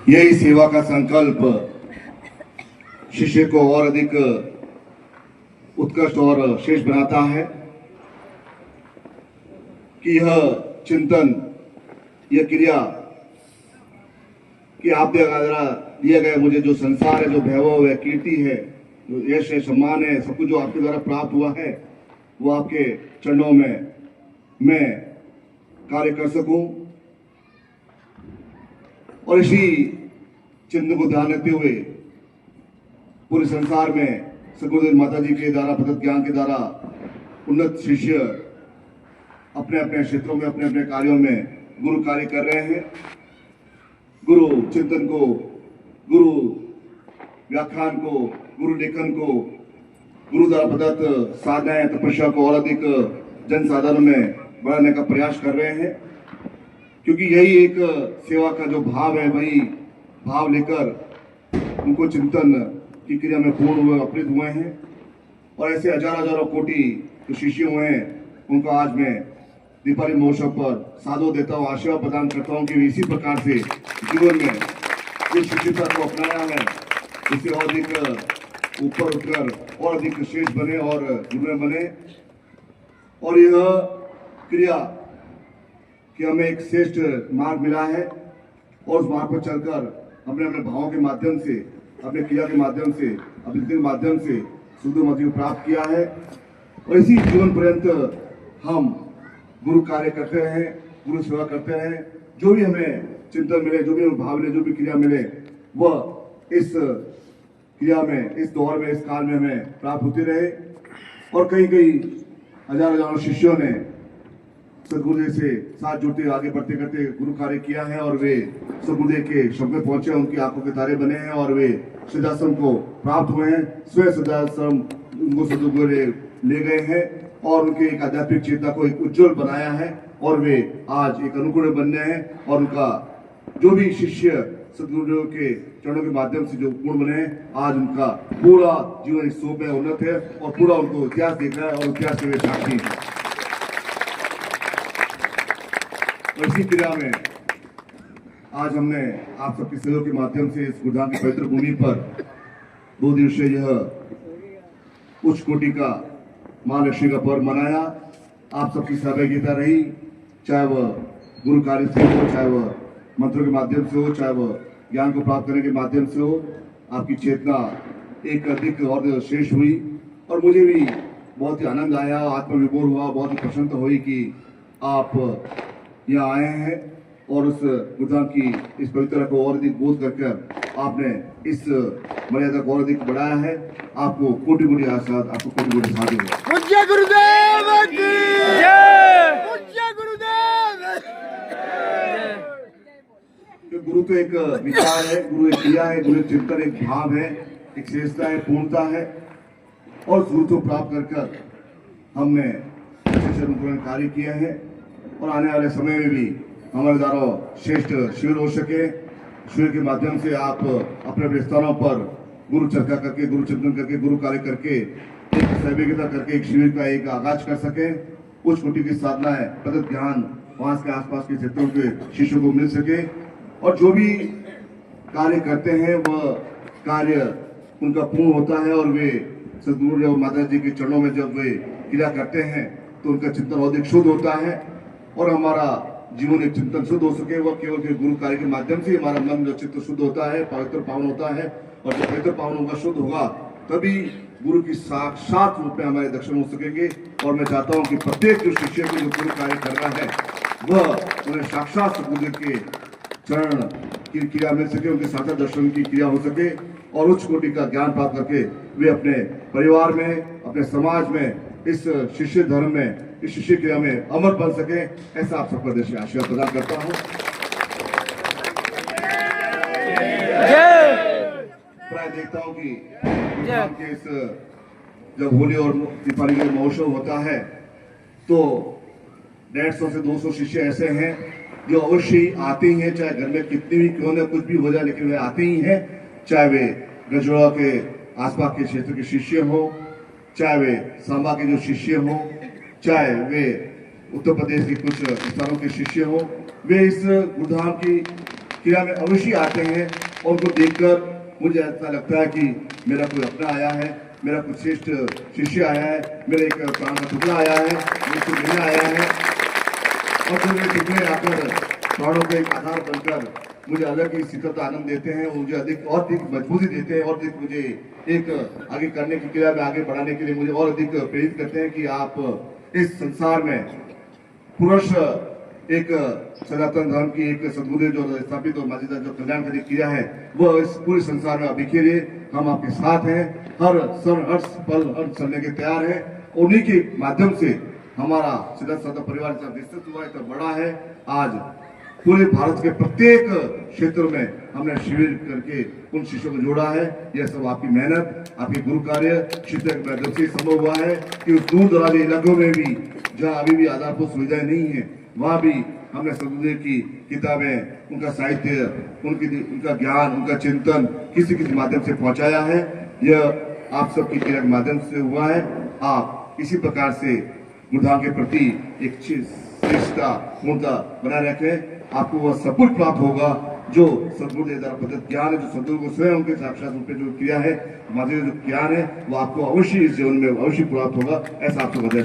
यही सेवा का संकल्प शिष्य को और अधिक उत्कृष्ट और श्रेष्ठ बनाता है कि यह चिंतन, यह क्रिया कि आप द्वारा दिया गया मुझे जो संसार है, जो वैभव है, कीर्ति है, जो यश है, सम्मान है, सब कुछ जो आपके द्वारा प्राप्त हुआ है, वो आपके चरणों में मैं कार्य कर सकूं। और इसी चिंतन को ध्यान रखते हुए पूरे संसार में सद्गुरुदेव माता जी के द्वारा प्रदत्त ज्ञान के द्वारा उन्नत शिष्य अपने अपने क्षेत्रों में, अपने अपने कार्यों में गुरु कार्य कर रहे हैं। गुरु चिंतन को, गुरु व्याख्यान को, गुरु लेखन को, गुरु द्वारा प्रदत्त साधनाएं, तपस्या को और अधिक जन साधन में बढ़ाने का प्रयास कर रहे हैं, क्योंकि यही एक सेवा का जो भाव है, वही भाव लेकर उनको चिंतन की क्रिया में पूर्ण हुए, अपृत हुए हैं। और ऐसे हजार हजारों कोटि जो शिष्य हुए हैं, उनको आज मैं दीपावली महोत्सव पर साधु देता हूँ, आशीर्वाद प्रदान करता हूँ कि इसी प्रकार से जीवन में जो शिष्यता को अपनाया है, इसे और अधिक ऊपर उठकर और अधिक श्रेष्ठ बने और गुरु बने। और यह क्रिया कि हमें एक श्रेष्ठ मार्ग मिला है और उस मार्ग पर चलकर अपने अपने भावों के माध्यम से, अपने क्रिया के माध्यम से, अपने के माध्यम से शुद्ध मति को प्राप्त किया है। और इसी जीवन पर्यंत हम गुरु कार्य करते हैं, गुरु सेवा करते हैं। जो भी हमें चिंतन मिले, जो भी हमें भाव मिले, जो भी क्रिया मिले, वह इस क्रिया में, इस दौर में, इस काल में हमें प्राप्त होती रहे। और कई कई हजार हजारों शिष्यों ने सदगुरुदेव से साथ जुड़ते, आगे बढ़ते करते गुरु कार्य किया है और वे सदगुरुदेव के शब्द में पहुंचे, उनकी आंखों के तारे बने हैं और वे सिद्धाश्रम को प्राप्त हुए हैं। स्वयं सिद्धाश्रम उनको सदगुरुदेव ले गए हैं और उनके एक आध्यात्मिक चेतना को एक उज्जवल बनाया है और वे आज एक अनुकूल बन गए हैं। और उनका जो भी शिष्य सदगुरुदेव के चरणों के माध्यम से जो पूर्ण बने हैं, आज उनका पूरा जीवन इस शोभ में उन्नत है और पूरा उनको इतिहास देख रहा है और इतिहास के वे साक्षी हैं। और इसी क्रिया में आज हमने आप सबके सहयोग के माध्यम से इस गुरुधाम की पवित्र भूमि पर 2 दिवसीय यह उच्च कोटि का महालक्ष्मी का पर्व मनाया। आप सबकी सहभागिता रही, चाहे वह गुरु कार्य से हो, चाहे वह मंत्रों के माध्यम से हो, चाहे वह ज्ञान को प्राप्त करने के माध्यम से हो। आपकी चेतना एक अधिक और श्रेष्ठ हुई और मुझे भी बहुत ही आनंद आया, आत्मविभोर हुआ, बहुत ही प्रसन्नता हुई कि आप यहाँ आए हैं और उस गुरुधाम की इस पवित्रता को और अधिक बोध कर आपने इस मर्यादा को और अधिक बढ़ाया है। आपको कोटि कोटि आशीर्वाद, आपको कोटि कोटि साधु। पूज्य गुरुदेव की जय, पूज्य गुरुदेव। गुरु तो एक विचार है, गुरु एक क्रिया है, गुरु चिंतन एक भाव है, एक श्रेष्ठता है, पूर्णता है। और गुरु को प्राप्त कर हमने कार्य किए हैं और आने वाले समय में भी हमारे द्वारा श्रेष्ठ शिविर हो सके। शिविर के माध्यम से आप अपने अपने स्थानों पर गुरु चर्चा करके, गुरु चिंतन करके, गुरु कार्य करके, एक सहभागिता करके एक शिविर का एक आगाज कर सके। उच्च कोटि की साधना है, प्रदत्त ज्ञान वहां के आसपास के क्षेत्रों के शिष्यों को मिल सके और जो भी कार्य करते हैं वह कार्य उनका पूर्ण होता है और वे सदगुरुदेव माता जी के चरणों में जब वे क्रिया करते हैं तो उनका चिंतन अधिक शुद्ध होता है और हमारा जीवन एक चिंतन शुद्ध हो सके। वह केवल के गुरु कार्य के माध्यम से हमारा मन जो चित्त शुद्ध होता है, पवित्र पावन होता है और जब पवित्र पावन होगा, शुद्ध होगा, तभी गुरु की साक्षात रूप में हमारे दर्शन हो सकेंगे। और मैं चाहता हूँ कि प्रत्येक जो शिष्य को जो गुरु कार्य कर रहा है वह उन्हें साक्षात सदगुरुदेव के चरण की क्रिया मिल सके, उनके साक्षात दर्शन की क्रिया हो सके और उच्च कोटि का ज्ञान प्राप्त करके वे अपने परिवार में, अपने समाज में, इस शिष्य धर्म में, इस शिष्य क्रिया में अमर बन सके। ऐसा आप सबका देश आशीर्वाद प्रदान करता हूँ। प्राय देखता हूँ कि के इस जब होली और दीपावली का महोत्सव होता है तो 150 से 200 शिष्य ऐसे हैं जो अवश्य ही आते ही हैं, चाहे घर में कितनी भी क्यों न कुछ भी हो जाए, लेकिन वे आते ही हैं। चाहे वे गजरा के आसपास के क्षेत्र के शिष्य हो, चाहे वे सांबा के जो शिष्य हो, चाहे वे उत्तर प्रदेश के कुछ स्थानों के शिष्य हो, वे इस गुरुधाम की क्रिया में अवश्य आते हैं और उनको देखकर मुझे ऐसा लगता है कि मेरा कोई अपना आया है, मेरा कुछ श्रेष्ठ शिष्य आया है, मेरा एक प्राण का टुकड़ा आया है, मुझसे मिलने आया है। और जब मेरे टुकड़े आकर प्राणों के एक आधार बनकर मुझे अलग ही शीतलता आनंद देते हैं, मुझे अधिक और अधिक मजबूती देते हैं और अधिक मुझे एक आगे करने की क्रिया में आगे बढ़ाने के लिए मुझे और अधिक प्रेरित करते हैं कि आप इस संसार में पुरुष एक सनातन धर्म की एक सद्गुरु जो स्थापित और मौजूदा जो कल्याणकारी क्रिया है वह इस पूरे संसार में बिखेरे। हम आपके साथ हैं, हर पल हर चलने के तैयार हैं। उन्हीं के माध्यम से हमारा सिद्धार्थ साधा परिवार जब विस्तृत हुआ है तब बड़ा है। आज पूरे भारत के प्रत्येक क्षेत्र में हमने शिविर करके उन शिष्यों को जोड़ा है। यह सब आपकी मेहनत, आपके गुरु कार्य शिक्षा के माध्यम से संभव हुआ है कि उस दूर दराज इलाकों में भी जहाँ अभी भी आधारभूत सुविधाएं नहीं है वहाँ भी हमने सदगुरुदेव की किताबें, उनका साहित्य, उनका ज्ञान, उनका चिंतन किसी किसी माध्यम से पहुंचाया है। यह आप सबकी क्रिया के माध्यम से हुआ है। आप इसी प्रकार से बुद्धां के प्रति एक श्रेष्ठता पूर्णता बनाए रखें। आपको वह सब कुछ प्राप्त होगा जो सदगुरुदेव द्वारा प्रदत्त ज्ञान है, जो सदगुरु को स्वयं उनके साक्षात रूप में जो क्रिया है, हमारे जो ज्ञान है वो आपको अवश्य इस जीवन में अवश्य प्राप्त होगा। ऐसा आपको बधाई।